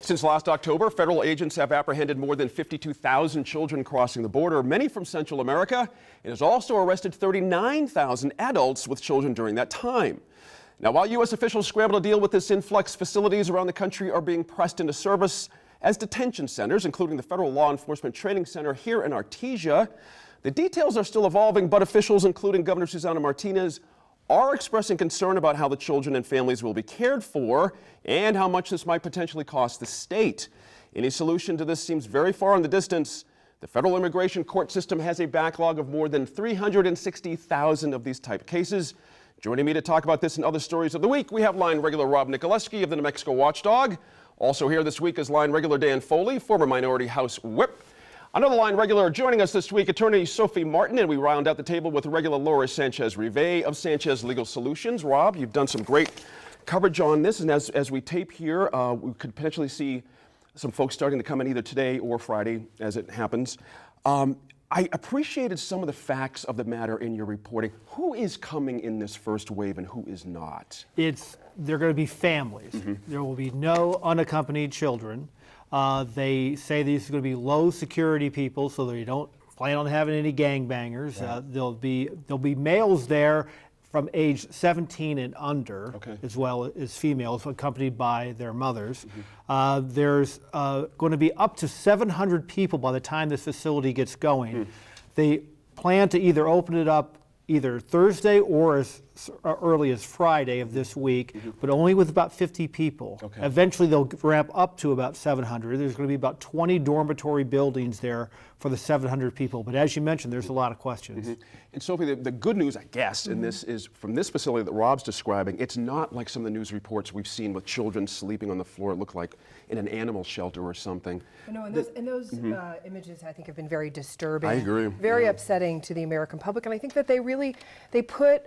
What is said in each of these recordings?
Since last October, federal agents have apprehended more than 52,000 children crossing the border, many from Central America, and has also arrested 39,000 adults with children during that time. Now, while U.S. officials scramble to deal with this influx, facilities around the country are being pressed into service as detention centers, including the Federal Law Enforcement Training Center here in Artesia. The details are still evolving, but officials, including Governor Susana Martinez, are expressing concern about how the children and families will be cared for and how much this might potentially cost the state. Any solution to this seems very far in the distance. The federal immigration court system has a backlog of more than 360,000 of these type cases. Joining me to talk about this and other stories of the week, we have line regular Rob Nikolewski of the New Mexico Watchdog. Also here this week is line regular Dan Foley, former Minority House Whip. Another line regular joining us this week, attorney Sophie Martin, and we round out the table with regular Laura Sanchez-Rive of Sanchez Legal Solutions. Rob, you've done some great coverage on this, and as we tape here, we could potentially see some folks starting to come in either today or Friday as it happens. I appreciated some of the facts of the matter in your reporting. Who is coming in this first wave and who is not? They're going to be families. Mm-hmm. There will be no unaccompanied children. They say these are going to be low security people, so they don't plan on having any gangbangers. Right. There'll be males there from age 17 and under, okay, as well as females accompanied by their mothers. Mm-hmm. There's going to be up to 700 people by the time this facility gets going. Mm. They plan to either open it up either Thursday or as early as Friday of this week, mm-hmm, but only with about 50 people. Okay. Eventually they'll ramp up to about 700. There's going to be about 20 dormitory buildings there for the 700 people. But as you mentioned, there's a lot of questions. Mm-hmm. And Sophie, the good news, I guess, mm-hmm, in this is from this facility that Rob's describing, it's not like some of the news reports we've seen with children sleeping on the floor. It looked like in an animal shelter or something. No, and those mm-hmm, images, I think, have been very disturbing. I agree. Very upsetting to the American public. And I think that they put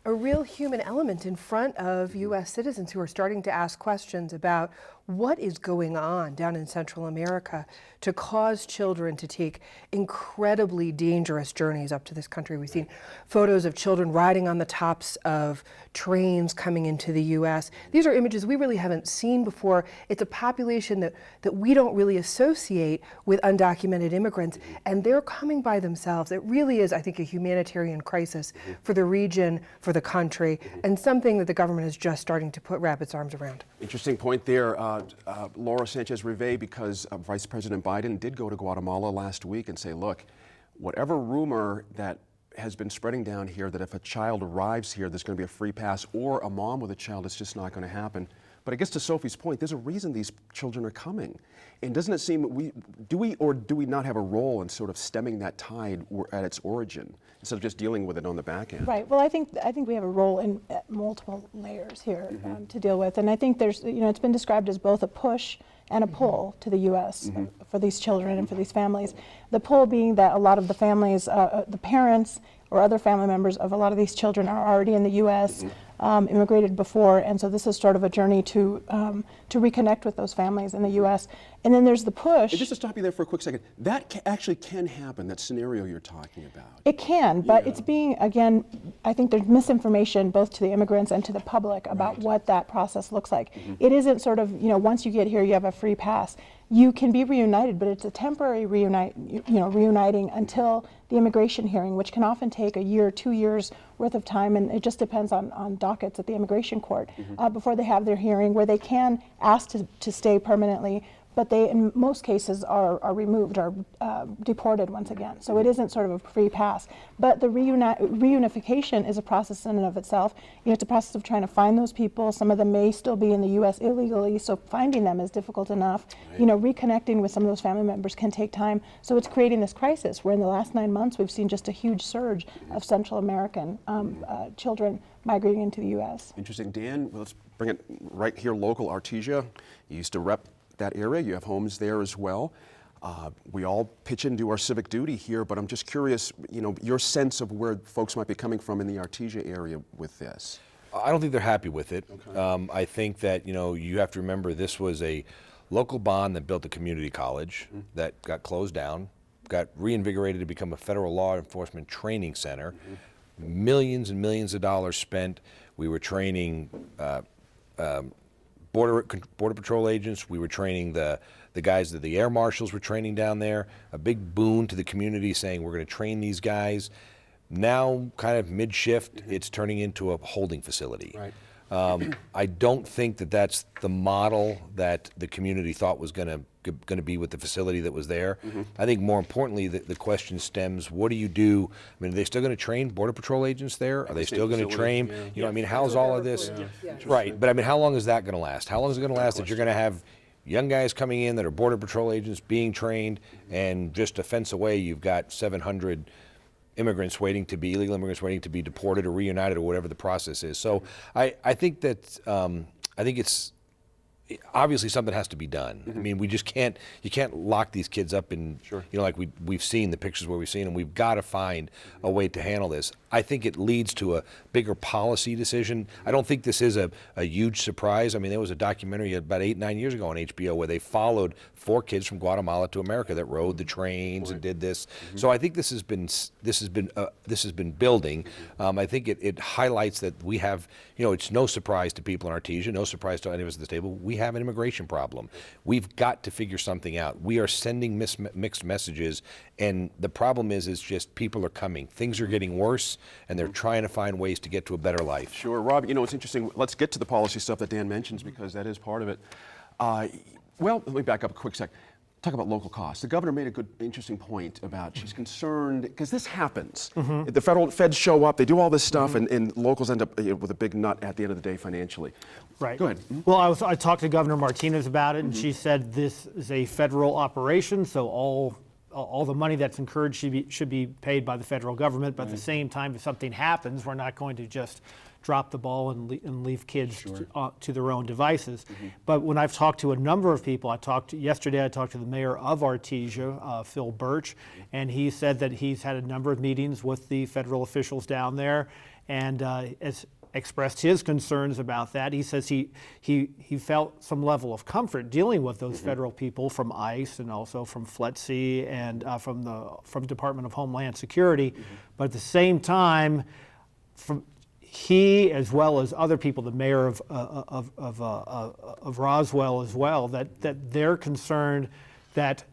a real human element in front of U.S. citizens who are starting to ask questions about what is going on down in Central America to cause children to take incredibly dangerous journeys up to this country. We've seen photos of children riding on the tops of trains coming into the U.S. These are images we really haven't seen before. It's a population that we don't really associate with undocumented immigrants, and they're coming by themselves. It really is, I think, a humanitarian crisis for the region, for the country, and something that the government is just starting to wrap its arms around. Interesting point there, Laura Sanchez-Rive, because Vice President Biden did go to Guatemala last week and say, look, whatever rumor that has been spreading down here that if a child arrives here, there's going to be a free pass, or a mom with a child, it's just not going to happen. But I guess to Sophie's point, there's a reason these children are coming. And doesn't it seem, do we not have a role in sort of stemming that tide at its origin, instead of just dealing with it on the back end? Right. Well, I think we have a role in multiple layers here, mm-hmm, to deal with. And I think there's, it's been described as both a push and a pull to the U.S. Mm-hmm. for these children and for these families. The pull being that a lot of the families, the parents or other family members of a lot of these children are already in the U.S., mm-hmm, immigrated before, and so this is sort of a journey to reconnect with those families in the U.S. And then there's the push. And just to stop you there for a quick second, that actually can happen, that scenario you're talking about. It can, but it's being, again, I think there's misinformation both to the immigrants and to the public about what that process looks like. Mm-hmm. It isn't sort of, once you get here, you have a free pass. You can be reunited, but it's a temporary reuniting until the immigration hearing, which can often take a year, 2 years worth of time, and it just depends on dockets at the immigration court, mm-hmm, before they have their hearing, where they can ask to stay permanently, but they, in most cases, are removed or deported once again. So it isn't sort of a free pass. But the reunification is a process in and of itself. It's a process of trying to find those people. Some of them may still be in the U.S. illegally, so finding them is difficult enough. Right. Reconnecting with some of those family members can take time. So it's creating this crisis where in the last 9 months we've seen just a huge surge of Central American children migrating into the U.S. Interesting. Dan, let's bring it right here, local Artesia. You used to rep that area. You have homes there as well. We all pitch in, do our civic duty here, but I'm just curious, your sense of where folks might be coming from in the Artesia area with this. I don't think they're happy with it. Okay. I think that, you have to remember this was a local bond that built a community college, mm-hmm, that got closed down, got reinvigorated to become a federal law enforcement training center. Mm-hmm. Millions and millions of dollars spent. We were training Border Patrol agents. We were training the guys that the air marshals were training down there. A big boon to the community, saying we're going to train these guys. Now, kind of mid-shift, it's turning into a holding facility. Right. I don't think that that's the model that the community thought was going to be with the facility that was there. I think more importantly, the question stems: what do you do? I mean, are they still going to train Border Patrol agents there? Are they still going to facility, train? yeah. You know, I mean, how's all of this? Yeah. Right, but I mean, how long is that going to last? How long is it going to last that you're going to have young guys coming in that are Border Patrol agents being trained, and just a fence away, you've got 700 illegal immigrants waiting to be deported or reunited or whatever the process is. So I think that I think it's obviously something has to be done. I mean, you can't lock these kids up in, you know, like we've seen the pictures where we've seen them. We've got to find a way to handle this. I think it leads to a bigger policy decision. I don't think this is a huge surprise. I mean, there was a documentary about 8-9 years ago on HBO where they followed 4 kids from Guatemala to America that rode the trains and did this. So I think this has been building. I think it highlights that we have, you know, it's no surprise to people in Artesia, no surprise to any of us at this table. We have an immigration problem. We've got to figure something out. We are sending mixed messages, and the problem is just people are coming. Things are getting worse, and they're trying to find ways to get to a better life. Sure, Rob, you know, it's interesting. Let's get to the policy stuff that Dan mentions, because that is part of it. Well, let me back up a quick sec. Talk about local costs. The governor made a good, interesting point about she's concerned, because this happens. The feds show up, they do all this stuff, and locals end up with a big nut at the end of the day financially. Right. Go ahead. Well, I talked to Governor Martinez about it, and she said this is a federal operation, so all the money that's incurred should be paid by the federal government. But at the same time, if something happens, we're not going to just drop the ball and leave kids to their own devices. But when I've talked to a number of people, yesterday I talked to the mayor of Artesia, Phil Birch, and he said that he's had a number of meetings with the federal officials down there, and has expressed his concerns about that. He says he felt some level of comfort dealing with those federal people from ICE and also from FLETC and from Department of Homeland Security. But at the same time, he, as well as other people, the mayor of Roswell as well, that they're concerned that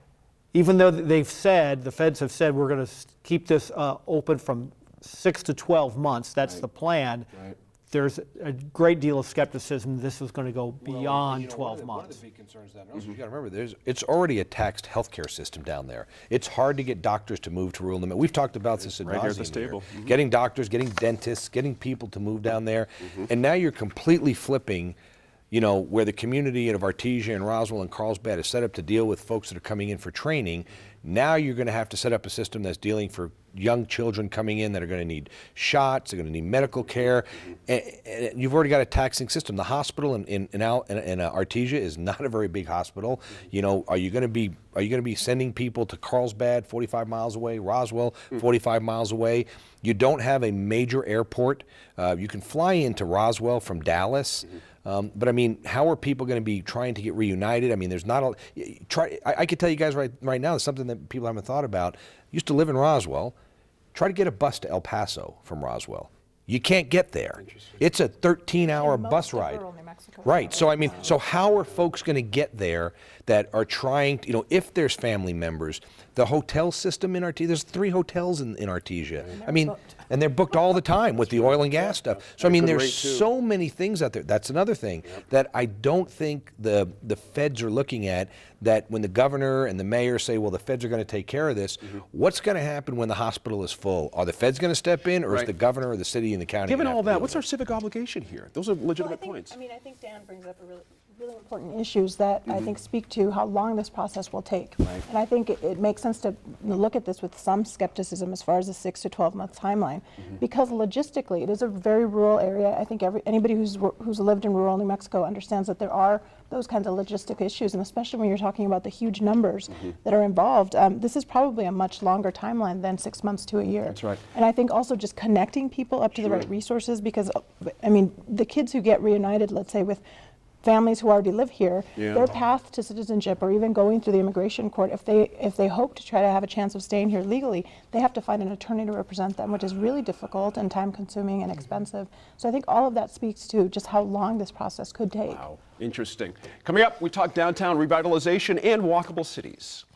even though the feds have said we're going to keep this open from 6 to 12 months, that's the plan. Right. There's a great deal of skepticism this is going to go beyond 12 months. One of the big concerns down there, you got to remember, it's already a taxed healthcare system down there. It's hard to get doctors to move to rural New Mexico. We've talked about this right here at this table. Getting doctors, getting dentists, getting people to move down there, and now you're completely flipping. You know, where the community of Artesia and Roswell and Carlsbad is set up to deal with folks that are coming in for training. Now you're going to have to set up a system that's dealing for young children coming in that are going to need shots, they're going to need medical care. And you've already got a taxing system. The hospital in Artesia is not a very big hospital. You know, are you going to be sending people to Carlsbad, 45 miles away, Roswell, 45 miles away? You don't have a major airport. You can fly into Roswell from Dallas. But I mean, how are people going to be trying to get reunited? I mean, there's not I could tell you guys right now, it's something that people haven't thought about. Used to live in Roswell. Try to get a bus to El Paso from Roswell. You can't get there. It's a 13-hour bus ride. Right. So I mean, so how are folks going to get there that are trying to, you know, if there's family members, the hotel system in Artesia, there's 3 hotels in Artesia. I mean, and they're booked all the time with the oil and gas stuff. So I mean, there's so many things out there. That's another thing that I don't think the feds are looking at, that when the governor and the mayor say, well, the feds are going to take care of this, what's going to happen when the hospital is full? Are the feds going to step in, or is the governor or the city and the county? Given all that, what's our civic obligation here? Those are legitimate points. I think Dan brings up a really important issues that I think speak to how long this process will take. Right. And I think it makes sense to look at this with some skepticism as far as the 6 to 12 month timeline, because logistically it is a very rural area. I think anybody who's lived in rural New Mexico understands that there are those kinds of logistic issues, and especially when you're talking about the huge numbers that are involved. This is probably a much longer timeline than 6 months to a year. That's right. And I think also just connecting people up to the right resources, because I mean, the kids who get reunited, let's say with families who already live here, Yeah. their path to citizenship or even going through the immigration court, if they hope to try to have a chance of staying here legally, they have to find an attorney to represent them, which is really difficult and time consuming and expensive. So I think all of that speaks to just how long this process could take. Wow, interesting. Coming up, we talk downtown revitalization and walkable cities.